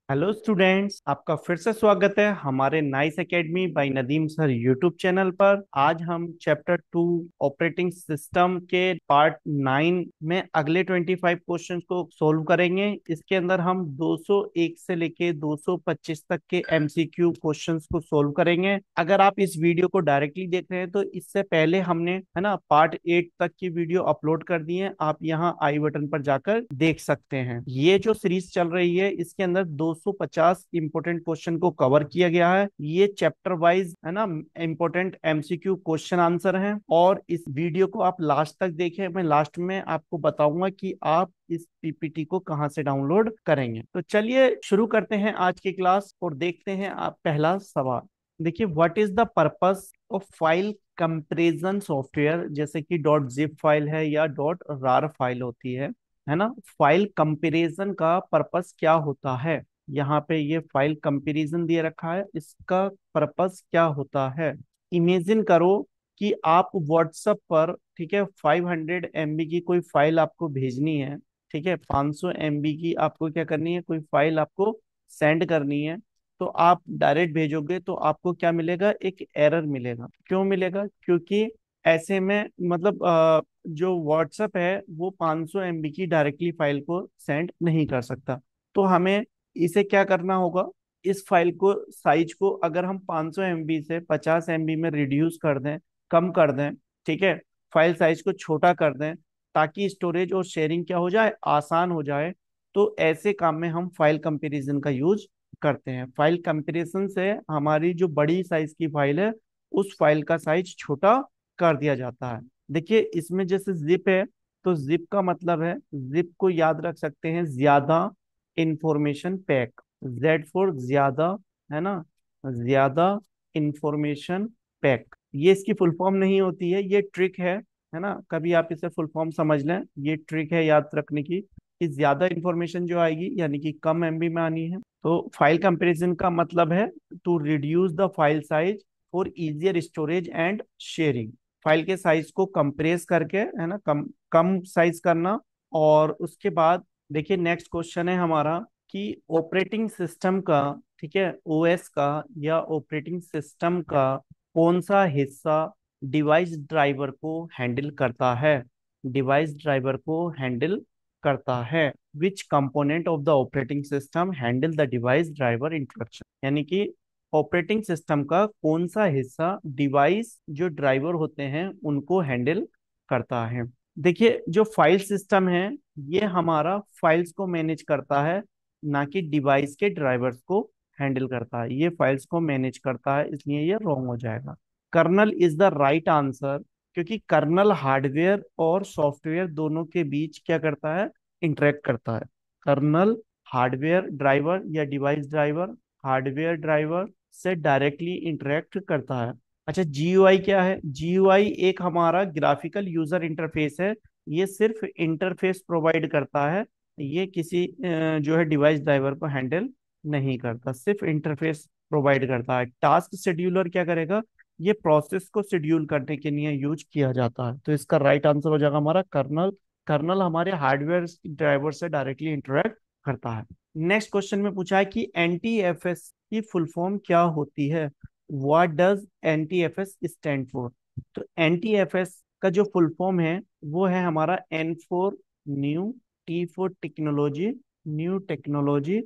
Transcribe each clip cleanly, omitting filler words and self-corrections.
Hello students, आपका फिर से स्वागत है हमारे nice academy by Nadeem sir YouTube channel पर। आज हम चैप्टर 2 ऑपरेटिंग सिस्टम के पार्ट 9 में अगले 25 क्वेश्चंस को सोल्व करेंगे। इसके अंदर हम 201 से लेके 225 तक के एमसीक्यू क्वेश्चंस को सोल्व करेंगे। अगर आप इस वीडियो को डायरेक्टली देख रहे हैं तो इससे पहले हमने है ना पार्ट 8 तक की वीडियो अपलोड कर दी है, आप यहाँ आई बटन पर जाकर देख सकते हैं। ये जो सीरीज चल रही है इसके अंदर 250 इंपोर्टेंट क्वेश्चन को कवर किया गया है। ये चैप्टर वाइज है ना इंपोर्टेंट एमसीक्यू क्वेश्चन आंसर हैं, और इस वीडियो को आप लास्ट तक देखें। मैं लास्ट में आपको बताऊंगा कि आप इस पीपीटी को कहां से डाउनलोड करेंगे। तो चलिए शुरू करते हैं आज की क्लास और देखते हैं आप पहला सवाल। देखिए, what is the purpose of file comparison software, जैसे कि डॉट जिप फाइल है या डॉट rar फाइल होती है ना। फाइल कंपैरिजन का पर्पस क्या होता है? यहाँ पे ये फाइल कंपैरिजन दिए रखा है, इसका पर्पस क्या होता है? इमेजिन करो कि आप व्हाट्सएप पर, ठीक है, 500 MB की कोई फाइल आपको भेजनी है। ठीक है, 500 MB की आपको क्या करनी है, कोई फाइल आपको सेंड करनी है। तो आप डायरेक्ट भेजोगे तो आपको क्या मिलेगा, एक एरर मिलेगा। क्यों मिलेगा? क्योंकि ऐसे में मतलब जो व्हाट्सएप है वो 500 MB की डायरेक्टली फाइल को सेंड नहीं कर सकता। तो हमें इसे क्या करना होगा, इस फाइल को साइज को अगर हम 500 MB से 50 MB में रिड्यूस कर दें, कम कर दें, ठीक है, फाइल साइज को छोटा कर दें, ताकि स्टोरेज और शेयरिंग क्या हो जाए, आसान हो जाए। तो ऐसे काम में हम फाइल कंपैरिजन का यूज करते हैं। फाइल कंपैरिजन से हमारी जो बड़ी साइज की फाइल है उस फाइल का साइज छोटा कर दिया जाता है। देखिए, इसमें जैसे जिप है तो जिप का मतलब है, जिप को याद रख सकते हैं ज्यादा इंफॉर्मेशन पैक, जेड फॉर ज्यादा, है ना, ज्यादा इंफॉर्मेशन पैक। ये इसकी फुल फॉर्म नहीं होती है, ये ट्रिक है ना। कभी आप इसे फुल फॉर्म समझ लें, ये ट्रिक है याद रखने की कि ज्यादा इंफॉर्मेशन जो आएगी यानी कि कम एमबी में आनी है। तो फाइल कंपैरिजन का मतलब है to reduce the file size for easier storage and sharing. File के साइज को कंप्रेस करके, है ना, कम कम साइज करना। और उसके बाद देखिए नेक्स्ट क्वेश्चन है हमारा कि ऑपरेटिंग सिस्टम का, ठीक है, ओएस का या ऑपरेटिंग सिस्टम का कौन सा हिस्सा डिवाइस ड्राइवर को हैंडल करता है? डिवाइस ड्राइवर को हैंडल करता है। विच component of the operating system handle the device driver instruction, यानी कि ऑपरेटिंग सिस्टम का कौन सा हिस्सा डिवाइस जो ड्राइवर होते हैं उनको हैंडल करता है? देखिए, जो फाइल सिस्टम है ये हमारा फाइल्स को मैनेज करता है, ना कि डिवाइस के ड्राइवर्स को हैंडल करता है। ये फाइल्स को मैनेज करता है, इसलिए ये रॉन्ग हो जाएगा। Kernel is the right answer, क्योंकि कर्नल हार्डवेयर और सॉफ्टवेयर दोनों के बीच क्या करता है, इंटरेक्ट करता है। कर्नल हार्डवेयर ड्राइवर या डिवाइस ड्राइवर हार्डवेयर ड्राइवर से डायरेक्टली इंटरेक्ट करता है। अच्छा, जीयूआई क्या है? जीयूआई एक हमारा ग्राफिकल यूजर इंटरफेस है। ये सिर्फ इंटरफेस प्रोवाइड करता है, ये किसी जो है डिवाइस ड्राइवर को हैंडल नहीं करता, सिर्फ इंटरफेस प्रोवाइड करता है। टास्क शेड्यूलर क्या करेगा, ये प्रोसेस को शेड्यूल करने के लिए यूज किया जाता है। तो इसका राइट आंसर हो जाएगा हमारा कर्नल। कर्नल हमारे हार्डवेयर ड्राइवर से डायरेक्टली इंटरेक्ट करता है। नेक्स्ट क्वेश्चन में पूछा है कि एनटीएफएस की फुल फॉर्म क्या होती है? What does NTFS stand for? तो एनटीएफएस का जो फुल फॉर्म है वो है हमारा N for new, T for technology, new technology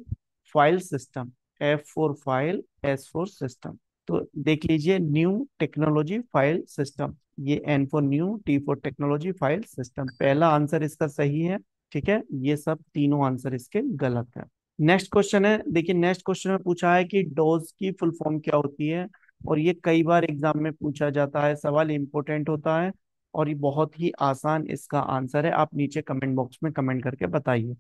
file system, F for file, S for system. तो देख लीजिए, न्यू टेक्नोलॉजी फाइल सिस्टम, ये N for new, T for technology file system. पहला आंसर इसका सही है, ठीक है, ये सब तीनों आंसर इसके गलत है। नेक्स्ट क्वेश्चन है, देखिए नेक्स्ट क्वेश्चन में पूछा है कि डोज की फुल फॉर्म क्या होती है? और ये कई बार एग्जाम में पूछा जाता है, सवाल इंपॉर्टेंट होता है और ये बहुत ही आसान इसका आंसर है। आप नीचे कमेंट बॉक्स में कमेंट करके बताइए।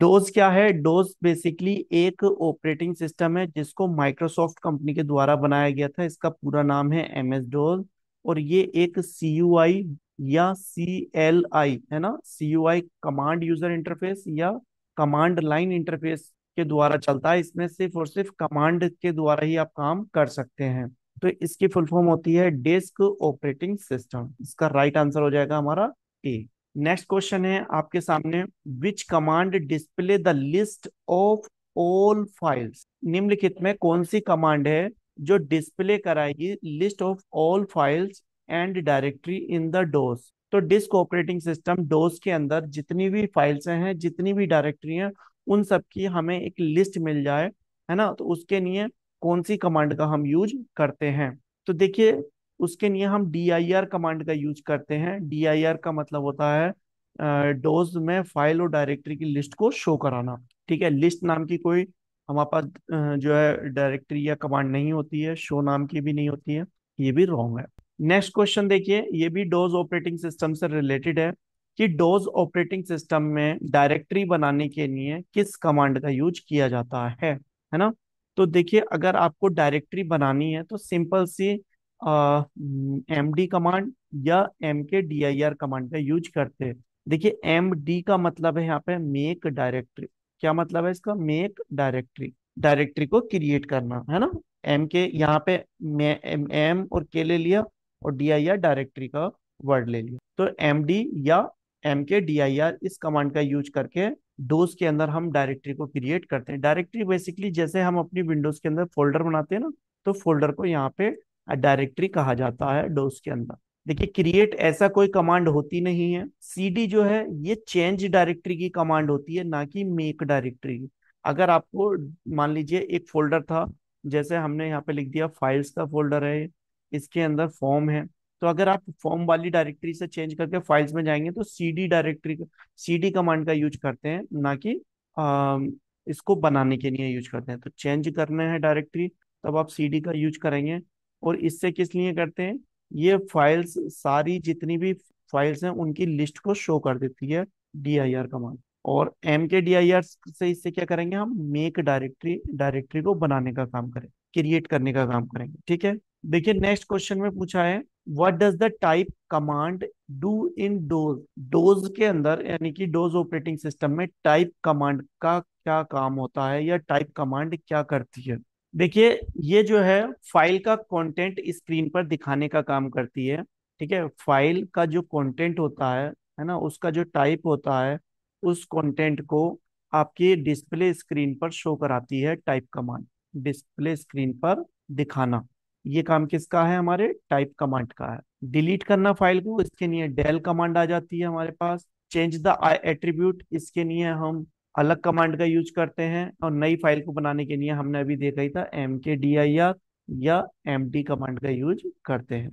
डोज क्या है? डोज बेसिकली एक ऑपरेटिंग सिस्टम है जिसको माइक्रोसॉफ्ट कंपनी के द्वारा बनाया गया था। इसका पूरा नाम है एमएस डोज। और ये एक सीयूआई या सीएलआई, है ना, सीयूआई कमांड यूजर इंटरफेस या कमांड लाइन इंटरफेस के द्वारा चलता है। इसमें सिर्फ और सिर्फ कमांड के द्वारा ही आप काम कर सकते हैं। तो इसकी फुल फॉर्म होती है डिस्क ऑपरेटिंग सिस्टम। इसका राइट आंसर हो जाएगा हमारा ए। नेक्स्ट क्वेश्चन है आपके सामने, which command display the list of all files, निम्नलिखित में कौन सी कमांड है जो डिस्प्ले कराएगी list of all files and directory in the DOS. तो डिस्क ऑपरेटिंग सिस्टम डोस के अंदर जितनी भी फाइल्स हैं, जितनी भी डायरेक्टरी हैं, उन सब की हमें एक लिस्ट मिल जाए, है ना, तो उसके लिए कौन सी कमांड का हम यूज करते हैं। तो देखिए, उसके लिए हम dir कमांड का यूज करते हैं। dir का मतलब होता है डोज में फाइल और डायरेक्टरी की लिस्ट को शो कराना। ठीक है, लिस्ट नाम की कोई हमारे पास जो है डायरेक्टरी या कमांड नहीं होती है, शो नाम की भी नहीं होती है, ये भी रॉन्ग है। नेक्स्ट क्वेश्चन देखिए, ये भी डोज ऑपरेटिंग सिस्टम से रिलेटेड है कि डोज ऑपरेटिंग सिस्टम में डायरेक्टरी बनाने के लिए किस कमांड का यूज किया जाता है ना। तो देखिए, अगर आपको डायरेक्टरी बनानी है तो सिंपल सी md कमांड या mkdir कमांड का यूज करते हैं। देखिए, md का मतलब है यहाँ पे मेक डायरेक्टरी। क्या मतलब है इसका? मेक डायरेक्टरी, डायरेक्टरी को क्रिएट करना, है ना। एम के यहाँ पे एम और के ले लिया, और डी आई आर डायरेक्टरी का वर्ड ले लिया। तो एम डी या एम के डी आई आर इस कमांड का यूज करके डोज के अंदर हम डायरेक्टरी को क्रिएट करते हैं। डायरेक्टरी बेसिकली जैसे हम अपनी विंडोज के अंदर फोल्डर बनाते हैं ना, तो फोल्डर को यहाँ पे डायरेक्टरी कहा जाता है डोज के अंदर। देखिए, क्रिएट ऐसा कोई कमांड होती नहीं है। सीडी जो है ये चेंज डायरेक्टरी की कमांड होती है, ना कि मेक डायरेक्टरी की। अगर आपको मान लीजिए एक फोल्डर था, जैसे हमने यहाँ पे लिख दिया फाइल्स का फोल्डर है, इसके अंदर फॉर्म है, तो अगर आप फॉर्म वाली डायरेक्टरी से चेंज करके फाइल्स में जाएंगे तो सीडी डायरेक्टरी, सीडी कमांड का यूज करते हैं, ना कि इसको बनाने के लिए यूज करते हैं। तो चेंज करना है डायरेक्टरी, तब आप सीडी का यूज करेंगे। और इससे किस लिए करते हैं? ये फाइल्स सारी जितनी भी फाइल्स हैं उनकी लिस्ट को शो कर देती है dir कमांड। और एम के डी आई आर से इससे क्या करेंगे? हम मेक डायरेक्टरी, डायरेक्टरी को बनाने का काम करें, क्रिएट करने का काम करेंगे। ठीक है, देखिए नेक्स्ट क्वेश्चन में पूछा है what does the type command do in dose. Dose के अंदर यानी कि डोज ऑपरेटिंग सिस्टम में टाइप कमांड का क्या काम होता है, या टाइप कमांड क्या करती है। देखिए, ये जो है फाइल का कंटेंट स्क्रीन पर दिखाने का काम करती है। ठीक है, फाइल का जो कंटेंट होता है ना, उसका जो टाइप होता है, उस कंटेंट को आपकी डिस्प्ले स्क्रीन पर शो कराती है टाइप कमांड। डिस्प्ले स्क्रीन पर दिखाना, ये काम किसका है? हमारे टाइप कमांड का है। डिलीट करना फाइल को, इसके लिए डेल कमांड आ जाती है हमारे पास। चेंज द एट्रीब्यूट, इसके लिए हम अलग कमांड का यूज करते हैं। और नई फाइल को बनाने के लिए हमने अभी देखा ही था एम के डी आई आर या एम डी कमांड का यूज करते हैं।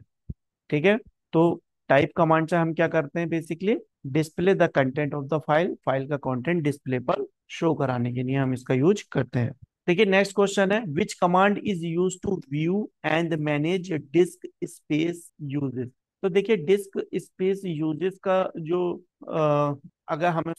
ठीक है, तो टाइप कमांड से हम क्या करते हैं? Basically display the content of the file, file का कंटेंट डिस्प्ले पर शो कराने के लिए हम इसका यूज करते हैं। देखिए, नेक्स्ट क्वेश्चन है which command is use to view and manage disk space usages. तो देखिए, डिस्क स्पेस यूजेस का जो अगर हम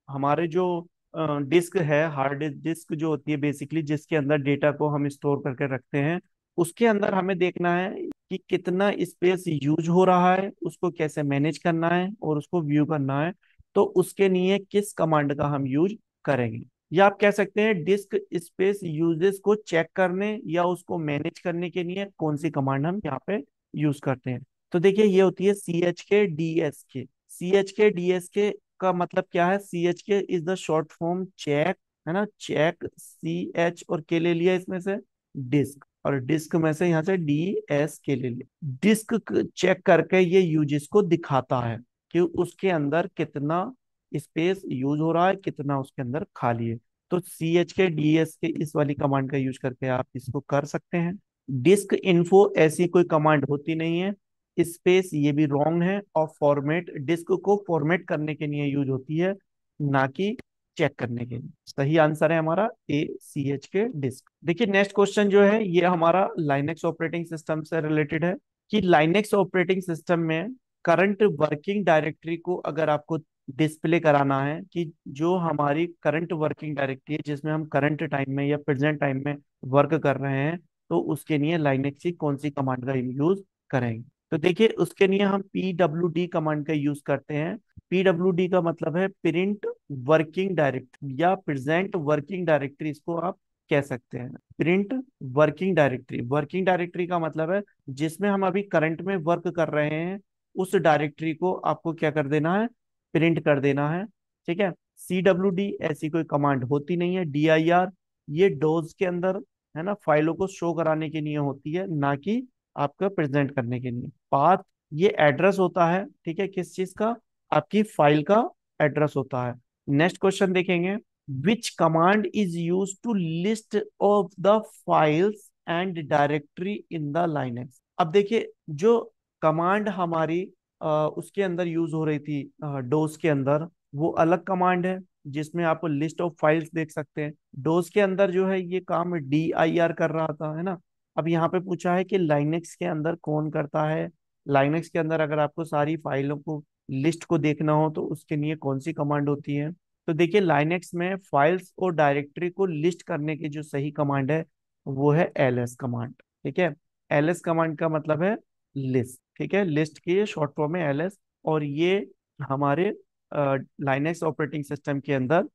हमारे जो डिस्क है, हार्ड डिस्क जो होती है बेसिकली, जिसके अंदर डेटा को हम स्टोर करके रखते हैं, उसके अंदर हमें देखना है कि कितना स्पेस यूज हो रहा है, उसको कैसे मैनेज करना है और उसको व्यू करना है। तो उसके लिए किस कमांड का हम यूज करेंगे? या आप कह सकते हैं डिस्क स्पेस यूजेस को चेक करने या उसको मैनेज करने के लिए कौन सी कमांड हम यहाँ पे यूज करते हैं। तो देखिए, ये होती है C H K D S K. C H K D S K का मतलब क्या है? C H K is the short form check, है ना। चेक, सी एच और के ले लिया इसमें से, डिस्क, और डिस्क में से यहाँ से डी एस के ले लिया। डिस्क चेक करके ये यूजेस को दिखाता है कि उसके अंदर कितना स्पेस यूज हो रहा है, कितना उसके अंदर खाली है। तो सी एच के डी एस के इस वाली कमांड का यूज करके आप इसको कर सकते हैं। डिस्क इन्फो ऐसी कोई कमांड होती नहीं है। स्पेस ये भी रॉन्ग है। और फॉर्मेट, डिस्क को फॉर्मेट करने के लिए यूज होती है, ना कि चेक करने के लिए। सही आंसर है हमारा ए, सी एच के डिस्क। देखिए, नेक्स्ट क्वेश्चन जो है ये हमारा लाइनेक्स ऑपरेटिंग सिस्टम से रिलेटेड है कि लाइनेक्स ऑपरेटिंग सिस्टम में करंट वर्किंग डायरेक्टरी को अगर आपको डिस्प्ले कराना है कि जो हमारी करंट वर्किंग डायरेक्टरी है, जिसमें हम करंट टाइम में या प्रेजेंट टाइम में वर्क कर रहे हैं, तो उसके लिए लाइनेक्स की कौन सी कमांड का यूज करेंगे। तो देखिए, उसके लिए हम पी डब्ल्यू डी कमांड का यूज करते हैं। पी डब्ल्यू डी का मतलब है प्रिंट वर्किंग डायरेक्टरी या प्रेजेंट वर्किंग डायरेक्टरी, इसको आप कह सकते हैं। Print working directory, working directory का मतलब है जिसमें हम अभी करंट में वर्क कर रहे हैं, उस डायरेक्टरी को आपको क्या कर देना है? प्रिंट कर देना है। ठीक है, सी डब्ल्यू डी ऐसी कोई कमांड होती नहीं है। डी आई आर ये डोज के अंदर, है ना, फाइलों को शो कराने के लिए होती है, ना कि आपका प्रेजेंट करने के लिए। पाथ ये एड्रेस होता है, ठीक है, किस चीज का, आपकी फाइल का एड्रेस होता है। नेक्स्ट क्वेश्चन देखेंगे, which command is use to list of the files and directory in the Linux. अब देखिए, जो कमांड हमारी उसके अंदर यूज हो रही थी डोस के अंदर, वो अलग कमांड है जिसमें आप लिस्ट ऑफ फाइल्स देख सकते हैं। डोस के अंदर जो है ये काम DIR कर रहा था, है ना। अब यहाँ पे पूछा है कि लाइनेक्स के अंदर कौन करता है। लाइनेक्स के अंदर अगर आपको सारी फाइलों को, लिस्ट को देखना हो तो उसके लिए कौन सी कमांड होती है। तो देखिए, लाइनेक्स में फाइल्स और डायरेक्टरी को लिस्ट करने की जो सही कमांड है वो है LS कमांड। ठीक है, LS कमांड का मतलब है लिस्ट। ठीक है, लिस्ट की शॉर्ट फॉर्म है LS। और ये हमारे लाइनेक्स ऑपरेटिंग सिस्टम के अंदर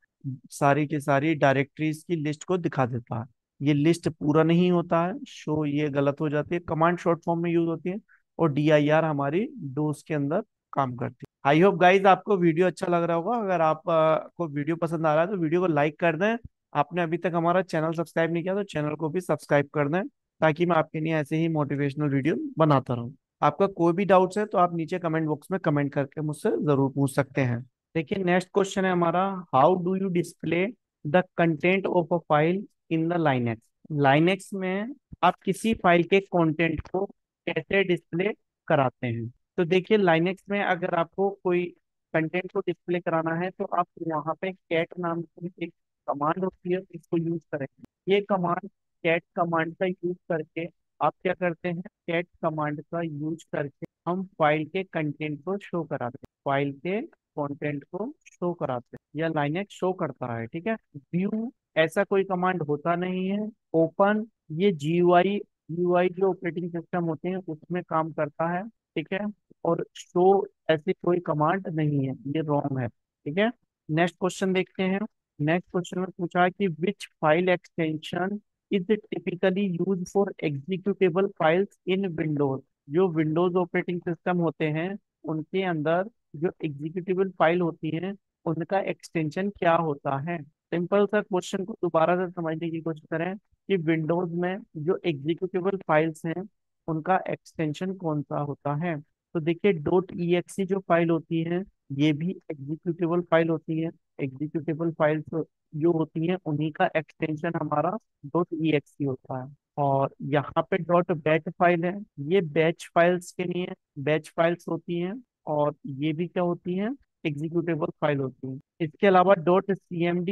सारी की सारी डायरेक्टरीज की लिस्ट को दिखा देता है। ये लिस्ट पूरा नहीं होता है शो, ये गलत हो जाती है, कमांड शॉर्ट फॉर्म में यूज होती है। और DIR हमारी डोज के अंदर काम करती है। आई होप गाइज आपको वीडियो अच्छा लग रहा होगा। अगर आप को वीडियो पसंद आ रहा है तो वीडियो को लाइक कर दें। आपने अभी तक हमारा चैनल सब्सक्राइब नहीं किया तो चैनल को भी सब्सक्राइब कर दें, ताकि मैं आपके लिए ऐसे ही मोटिवेशनल वीडियो बनाता रहूं। आपका कोई भी डाउट्स है तो आप नीचे कमेंट बॉक्स में कमेंट करके मुझसे जरूर पूछ सकते हैं। देखिए, नेक्स्ट क्वेश्चन है हमारा, how do you display the content of a file in the Linux. Linux में आप किसी फाइल के कंटेंट को कैसे डिस्प्ले कराते हैं। तो देखिए, लाइनेक्स में अगर आपको कोई कंटेंट को डिस्प्ले कराना है तो आप वहाँ पे कैट नाम की एक कमांड होती है, इसको यूज करेंगे। ये कमांड, कैट कमांड का यूज करके आप क्या करते हैं, कैट कमांड का यूज करके हम फाइल के कंटेंट को शो कराते हैं, फाइल के कंटेंट को शो कराते हैं, या लाइनेक्स शो करता है। ठीक है, व्यू ऐसा कोई कमांड होता नहीं है। ओपन ये GUI जो ऑपरेटिंग सिस्टम होते हैं उसमें काम करता है। ठीक है, और शो ऐसी कोई कमांड नहीं है, ये रॉन्ग है। ठीक है, नेक्स्ट क्वेश्चन देखते हैं। नेक्स्ट क्वेश्चन में पूछा है कि which file extension is typically use for executable files in Windows. जो विंडोज ऑपरेटिंग सिस्टम होते हैं उनके अंदर जो एग्जीक्यूटेबल फाइल होती हैं उनका एक्सटेंशन क्या होता है। सिंपल सा क्वेश्चन को दोबारा से समझने की कोशिश करें कि विंडोज में जो एग्जीक्यूटेबल फाइल्स हैं उनका एक्सटेंशन कौन सा होता है। तो देखिए, .exe जो फाइल होती है ये भी एग्जीक्यूटेबल फाइल होती है। एग्जीक्यूटेबल फाइल्स जो होती हैं उन्हीं का एक्सटेंशन हमारा .exe होता है। और यहाँ पे .bat फाइल है, ये बैच फाइल्स के लिए बैच फाइल्स होती हैं। और ये भी क्या होती हैं, एग्जीक्यूटेबल फाइल होती हैं। इसके अलावा .cmd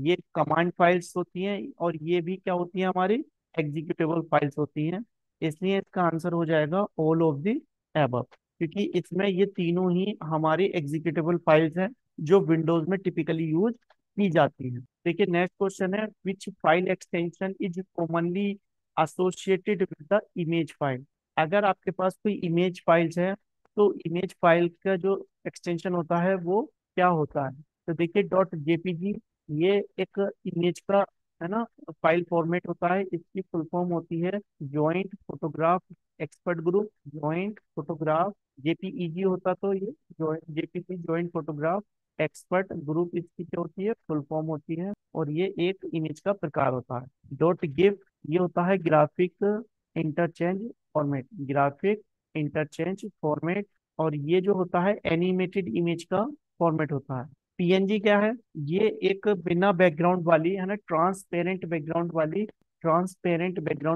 ये कमांड फाइल्स होती हैं, और ये भी क्या होती है, हमारी एग्जीक्यूटेबल फाइल्स होती हैं। इसलिए इसका आंसर हो जाएगा ऑल ऑफ द एबव, क्योंकि इसमें ये तीनों ही हमारी एग्जीक्यूटेबल फाइल्स हैं जो विंडोज में टिपिकली यूज की जाती हैं। देखिए, नेक्स्ट क्वेश्चन है, which file extension is commonly associated with the image file. अगर आपके पास कोई इमेज फाइल्स है तो इमेज फाइल का जो एक्सटेंशन होता है वो क्या होता है। तो देखिए, .jpg ये एक इमेज का, है ना, फाइल फॉर्मेट होता है। इसकी फुल फॉर्म होती है joint photograph expert group, joint photograph. JPEG होता तो ये joint JPG joint photograph expert group, इसकी क्या होती है, फुल फॉर्म होती है। और ये एक इमेज का प्रकार होता है। .gif ये होता है graphic interchange format, graphic interchange format. और ये जो होता है एनिमेटेड इमेज का फॉर्मेट होता है। PNG क्या है, ये एक बिना बैकग्राउंड वाली, है ना, ट्रांसपेरेंट बैकग्राउंड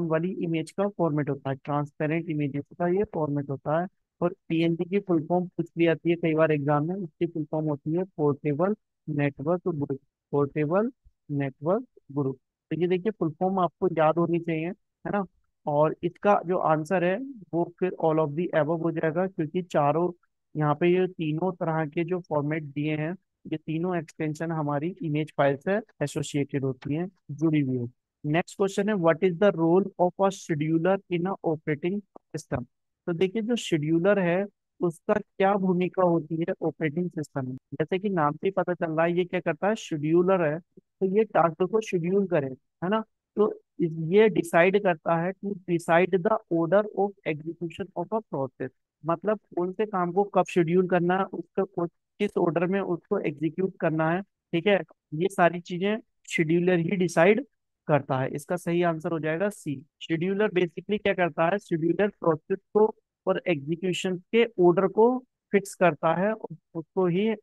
वाली इमेज का फॉर्मेट होता है। ट्रांसपेरेंट इमेजेस का ये फॉर्मेट होता है। और PNG की फुल फॉर्म पूछ ली जाती है कई बार एग्जाम में, इसकी फुल फॉर्म होती है portable network group, portable network group. तो ये देखिए, फुल फॉर्म आपको याद होनी चाहिए, है ना। और इसका जो आंसर है वो फिर ऑल ऑफ दी एबव हो जाएगा, क्योंकि चारों यहाँ पे ये तीनों तरह के जो फॉर्मेट दिए हैं, ये तीनों एक्सटेंशन हमारी इमेज फाइल से एसोसिएटेड होती हैं, जुड़ी हुई होती। नेक्स्ट क्वेश्चन है, what is the role of a scheduler in a operating system. तो देखिए, जो शेड्यूलर है उसका क्या भूमिका होती है ऑपरेटिंग सिस्टम में। जैसे कि नाम से ही पता चल रहा है, ये क्या करता है, शेड्यूलर है, तो ये टास्क को शेड्यूल करे, है ना। तो ये डिसाइड करता है to decide the order of execution of a process. मतलब कौन से काम को कब शेड्यूल करना है, उसका किस ऑर्डर में उसको एग्जीक्यूट करना है। ठीक है, ये सारी चीजें शेड्यूलर ही डिसाइड करता है। इसका सही आंसर हो जाएगा सी। शेड्यूलर बेसिकली क्या करता है, शेड्यूलर प्रोसेस को और एग्जीक्यूशन के ऑर्डर को फिक्स करता है और उसको ही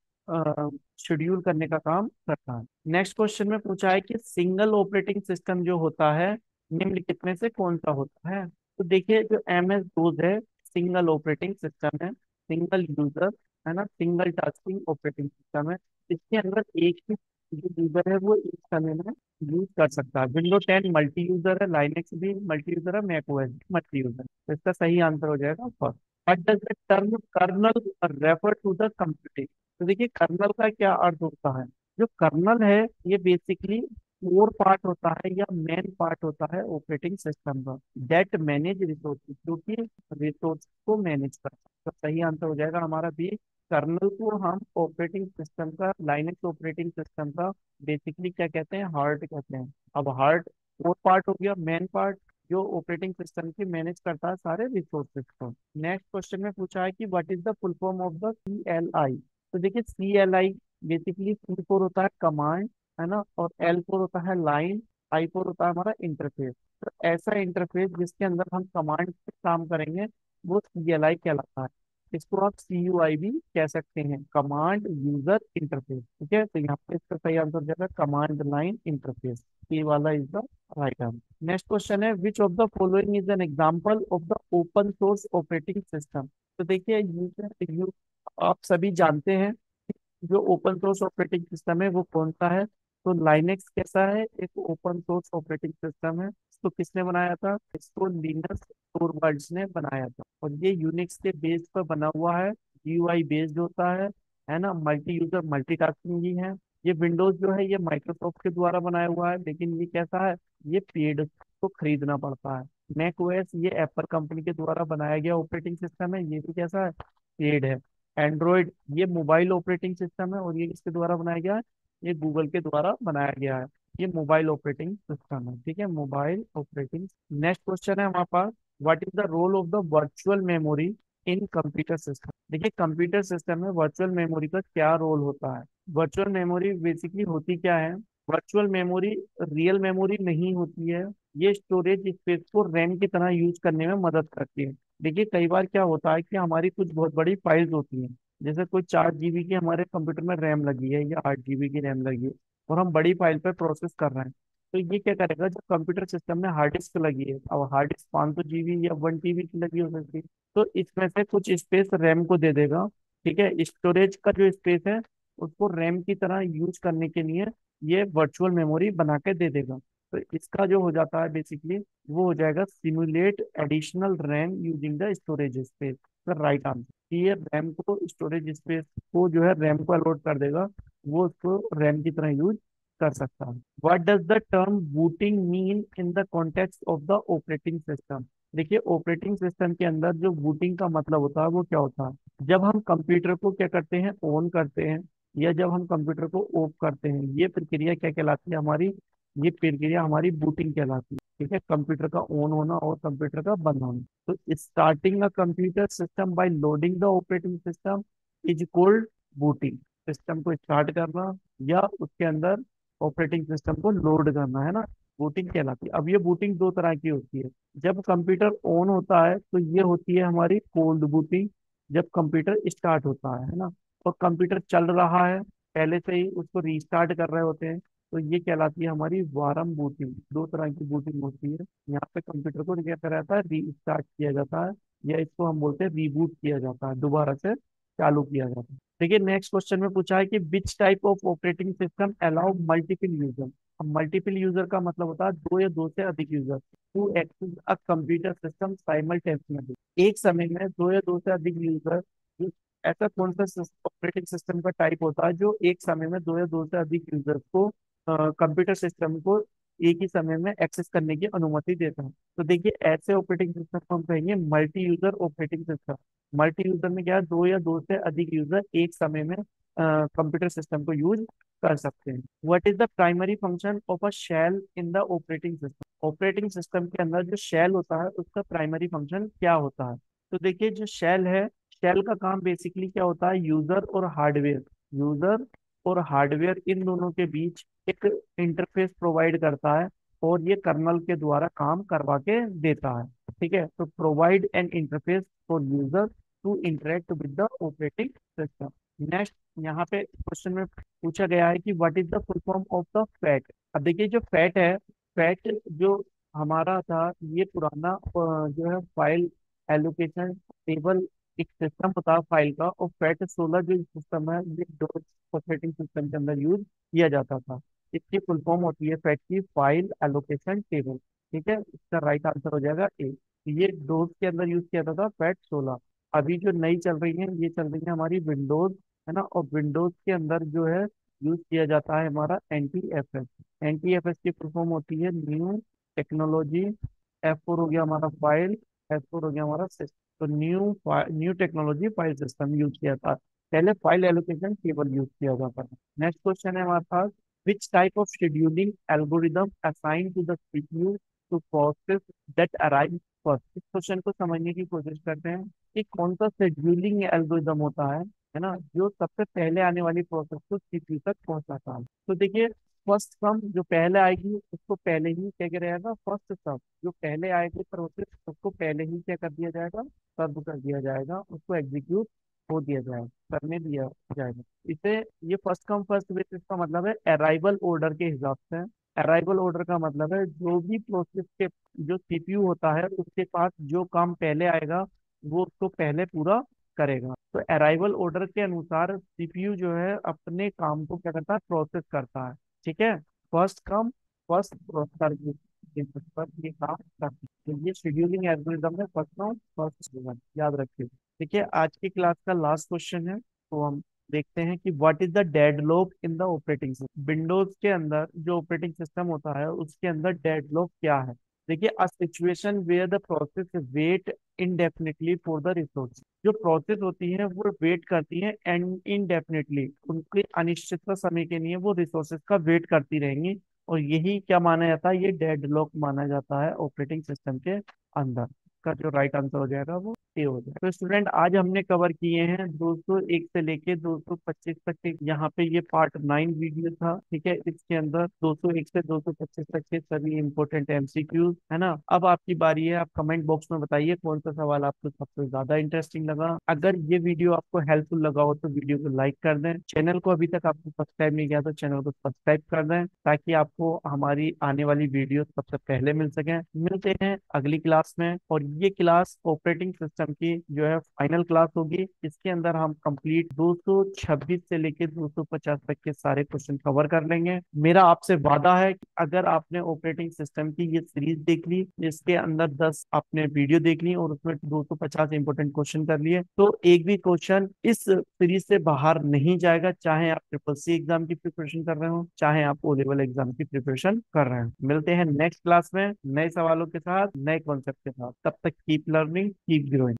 शेड्यूल करने का काम करता है। नेक्स्ट क्वेश्चन में पूछा है कि सिंगल ऑपरेटिंग सिस्टम जो होता है निम्नलिखित में से कौन सा होता है। तो देखिए जो एम एस डोज है सिंगल ऑपरेटिंग सिस्टम है, सिंगल यूजर है ना, सिंगल टास्किंग ऑपरेटिंग सिस्टम है। इसके अंदर एक ही जो यूजर है वो एक समय में यूज कर सकता है। विंडो 10 मल्टी यूजर है, लाइनेक्स भी मल्टी यूजर है, मैक ओएस भी मल्टी यूजर है। तो इसका सही आंसर हो जाएगा first. What does the term kernel refer to the computing. तो देखिए कर्नल का क्या अर्थ होता है। जो कर्नल है ये बेसिकली कोर पार्ट होता है या मेन पार्ट होता है ऑपरेटिंग सिस्टम का, दैट मैनेज रिसोर्सेज, जो कि रिसोर्स को मैनेज करता है। तो सही आंसर हो जाएगा हमारा बी। कर्नल को हम ऑपरेटिंग सिस्टम का, लाइनक्स ऑपरेटिंग सिस्टम का बेसिकली क्या कहते हैं, हार्ट कहते हैं। अब हार्ट कोर पार्ट हो गया, मेन पार्ट जो ऑपरेटिंग सिस्टम की मैनेज करता है सारे रिसोर्सेज को। नेक्स्ट क्वेश्चन में पूछा है कि what is the full form of the CLI। तो देखिए CLI बेसिकली सी फोर होता है कमांड, है ना, और L फोर होता है लाइन, I फोर होता है हमारा इंटरफेस। तो ऐसा इंटरफेस जिसके अंदर हम कमांड से काम करेंगे वो CLI कहलाता है। इसको आप CUI भी कह सकते हैं, कमांड यूजर इंटरफेस। ठीक है, तो यहाँ पे इसका सही आंसर हो जाएगा कमांड लाइन इंटरफेस। ये वाला is the right answer. Next question है which of the following is an example of the open source operating system. तो देखिए आप सभी जानते हैं जो ओपन सोर्स ऑपरेटिंग सिस्टम है वो कौन सा है। तो लाइनेक्स कैसा है, एक ओपन सोर्स ऑपरेटिंग सिस्टम है। इसको किसने बनाया था, इसको लिनस टोरवाल्ड्स ने बनाया था, और ये यूनिक्स के बेस पर बना हुआ है। GUI बेस्ड होता है ना, मल्टी यूजर मल्टीटास्किंग भी है। ये विंडोज जो है ये माइक्रोसॉफ्ट के द्वारा बनाया हुआ है, लेकिन ये कैसा है, ये पेड को खरीदना पड़ता है। मैक ओएस ये एप्पल कंपनी के द्वारा बनाया गया ऑपरेटिंग सिस्टम है, ये भी कैसा है, पेड है। एंड्रॉयड ये मोबाइल ऑपरेटिंग सिस्टम है, और ये किसके द्वारा बनाया गया है, ये गूगल के द्वारा बनाया गया है। ये मोबाइल ऑपरेटिंग सिस्टम है, ठीक है, मोबाइल ऑपरेटिंग। नेक्स्ट क्वेश्चन है हमारे पास, what is the role of the virtual memory in computer system. देखिए कंप्यूटर सिस्टम में वर्चुअल मेमोरी का क्या रोल होता है। वर्चुअल मेमोरी बेसिकली होती क्या है, वर्चुअल मेमोरी रियल मेमोरी नहीं होती है। ये स्टोरेज स्पेस को रैम की तरह यूज करने में मदद करती है। देखिए कई बार क्या होता है कि हमारी कुछ बहुत बड़ी फाइल्स होती हैं, जैसे कोई 4 GB की हमारे कंप्यूटर में रैम लगी है या 8 GB की रैम लगी है, और हम बड़ी फाइल पर प्रोसेस कर रहे हैं। तो ये क्या करेगा, जब कंप्यूटर सिस्टम में हार्ड डिस्क लगी है, अब हार्ड डिस्क 500 GB या 1 TB की लगी हो सकती है, तो इसमें से कुछ स्पेस रैम को दे देगा। ठीक है, स्टोरेज का जो स्पेस है उसको रैम की तरह यूज करने के लिए ये वर्चुअल मेमोरी बना के दे देगा। तो इसका जो हो जाता है बेसिकली वो हो जाएगा simulate additional RAM using the storage space. Right answer, ये रैम को स्टोरेज स्पेस को जो है रैम को अलॉट कर देगा, वो उसको रैम की तरह यूज कर सकता है। What does the term booting mean in the context of the operating system. देखिए ऑपरेटिंग सिस्टम के अंदर जो बूटिंग का मतलब होता है वो क्या होता है, जब हम कंप्यूटर को क्या करते हैं, ऑन करते हैं, या जब हम कंप्यूटर को ऑफ करते हैं, ये प्रक्रिया क्या कहलाती है हमारी, ये प्रक्रिया हमारी बूटिंग कहलाती है। ठीक है, कंप्यूटर का ऑन होना और कंप्यूटर का बंद होना। तो starting a computer system by loading the operating system is called booting. System को स्टार्ट करना या उसके अंदर ऑपरेटिंग सिस्टम को लोड करना, है ना, बूटिंग कहलाती है। अब ये बूटिंग दो तरह की होती है। जब कंप्यूटर ऑन होता है तो ये होती है हमारी कोल्ड बूटिंग, जब कंप्यूटर स्टार्ट होता है ना, और कंप्यूटर चल रहा है, पहले से ही उसको रीस्टार्ट कर रहे होते हैं, तो ये कहलाती है हमारी वारम बूटिंग। दो तरह की बूटिंग होती है। यहाँ पे कंप्यूटर को क्या करा जाता है, रीस्टार्ट किया जाता है, या इसको हम बोलते हैं रीबूट किया जाता है, दोबारा से चालू किया जाता है। देखिए नेक्स्ट क्वेश्चन में पूछा है कि which type of operating system allow multiple user. अब मल्टीपल यूजर का मतलब होता है दो या दो से अधिक user to access a computer system simultaneously. एक समय में दो या दो से अधिक यूजर, ऐसा कौन सा ऑपरेटिंग सिस्टम का टाइप होता है जो एक समय में दो या दो से अधिक यूजर्स को कंप्यूटर सिस्टम को एक ही समय में एक्सेस करने की अनुमति देता है। तो देखिए ऐसे ऑपरेटिंग सिस्टम को हम कहेंगे multi user operating system. Multi user में क्या है, दो या दो से अधिक यूजर एक समय में कंप्यूटर सिस्टम को यूज कर सकते हैं। What is the primary function of a shell in the operating system. Operating system के अंदर जो शेल होता है उसका प्राइमरी फंक्शन क्या होता है। तो देखिए जो शेल है, शेल का काम बेसिकली क्या होता है, यूजर और हार्डवेयर, यूजर और हार्डवेयर इन दोनों के बीच एक इंटरफेस प्रोवाइड करता है, और ये कर्नल के द्वारा काम करवा के देता है। ठीक है, तो provide an interface for user to interact with the operating system. Next, यहाँ पे क्वेश्चन में पूछा गया है कि what is the full form of the FAT. अब देखिए जो फैट है, फैट जो हमारा था, ये पुराना जो है फाइल एलोकेशन टेबल एक सिस्टम होता है फाइल का, और फैट 16 जो सिस्टम है ये डॉस ऑपरेटिंग सिस्टम के अंदर यूज किया जाता था। इसकी फुल फॉर्म होती है फैट की फाइल एलोकेशन टेबल। ठीक है, इसका राइट आंसर हो जाएगा ए। ये डोज के अंदर यूज किया जाता था फैट 16। अभी जो नई चल रही है ये चल रही है हमारी विंडोज, है ना, और विंडोज के अंदर जो है यूज किया जाता है हमारा NTFS। NTFS की फुल फॉर्म होती है न्यू टेक्नोलॉजी, F4 हो गया हमारा फाइल, S4 हो गया हमारा सिस्टम। तो new technology file system use किया था, पहले फाइल एलोकेशन टेबल यूज किया जाता था। नेक्स्ट क्वेश्चन है हमारे पास, which type of scheduling algorithm assigned to the CPU to process that arrive first। इस क्वेश्चन को समझने की कोशिश करते हैं कि कौन सा शेड्यूलिंग एल्गोरिदम होता है ना, जो सबसे पहले आने वाली प्रोसेस को सीपीयू तक पहुंचाता है। तो देखिए, फर्स्ट कम जो पहले आएगी उसको पहले ही क्या किया जाएगा, फर्स्ट सब जो पहले आएगी प्रोसेस उसको पहले ही क्या कर दिया जाएगा, सर्व कर दिया जाएगा, उसको एग्जीक्यूट हो दिया जाएगा, करने दिया जाएगा। इसे ये फर्स्ट कम फर्स्ट बेसिस का मतलब है अराइवल ऑर्डर के हिसाब से। अराइवल ऑर्डर का मतलब है जो भी प्रोसेस के जो सीपीयू होता है उसके पास जो काम पहले आएगा वो उसको पहले पूरा करेगा। तो अराइवल ऑर्डर के अनुसार सीपीयू जो है अपने काम को क्या करता है, प्रोसेस करता है। ठीक है, फर्स्ट कम फर्स्ट सर्विस पर ये काम करता है। तो ये शेड्यूलिंग एल्गोरिदम है, फर्स्ट कम फर्स्ट, याद रखिए। देखिए आज की क्लास का लास्ट क्वेश्चन है, तो हम देखते हैं कि what is the deadlock in the operating system. Windows के अंदर जो ऑपरेटिंग सिस्टम होता है उसके अंदर डेडलॉक क्या है। देखिए, a situation where the process wait indefinitely for the resource. जो प्रोसेस होती है वो वेट करती है एंड इनडेफिनेटली, उनके अनिश्चित समय के लिए वो रिसोर्सेज का वेट करती रहेंगी, और यही क्या माना जाता है, ये डेडलॉक माना जाता है ऑपरेटिंग सिस्टम के अंदर। का जो राइट आंसर हो जाएगा वो ए हो जाएगा। तो स्टूडेंट आज हमने कवर किए हैं 201 से लेके 225 तक के, यहाँ पे ये पार्ट 9 वीडियो था। ठीक है, इसके अंदर 201 से 225 तक के सभी इंपॉर्टेंट MCQs है ना। अब आपकी बारी है, आप कमेंट बॉक्स में बताइए कौन सा सवाल आपको सबसे ज्यादा इंटरेस्टिंग लगा। अगर ये वीडियो आपको हेल्पफुल लगा हो तो वीडियो को लाइक कर दें। चैनल को अभी तक आपको सब्सक्राइब नहीं किया तो चैनल को सब्सक्राइब कर दें, ताकि आपको हमारी आने वाली वीडियो सबसे पहले मिल सके। मिलते हैं अगली क्लास में, और ये क्लास ऑपरेटिंग सिस्टम की जो है फाइनल क्लास होगी। इसके अंदर हम कंप्लीट 226 से लेके 250 तक के सारे क्वेश्चन कवर कर लेंगे। मेरा आपसे वादा है कि अगर आपने ऑपरेटिंग सिस्टम की ये सीरीज देख ली, इसके अंदर 10 आपने वीडियो देख ली और उसमें 250 इंपोर्टेंट क्वेश्चन कर लिए, तो एक भी क्वेश्चन इस सीरीज से बाहर नहीं जाएगा, चाहे आप ट्रिपल सी एग्जाम की प्रिपरेशन कर रहे हो, चाहे आप ओ लेवल एग्जाम की प्रिपरेशन कर रहे हो। मिलते हैं नेक्स्ट क्लास में नए सवालों के साथ, नए कॉन्सेप्ट के साथ। तब तक कीप लर्निंग, कीप ग्रोइंग।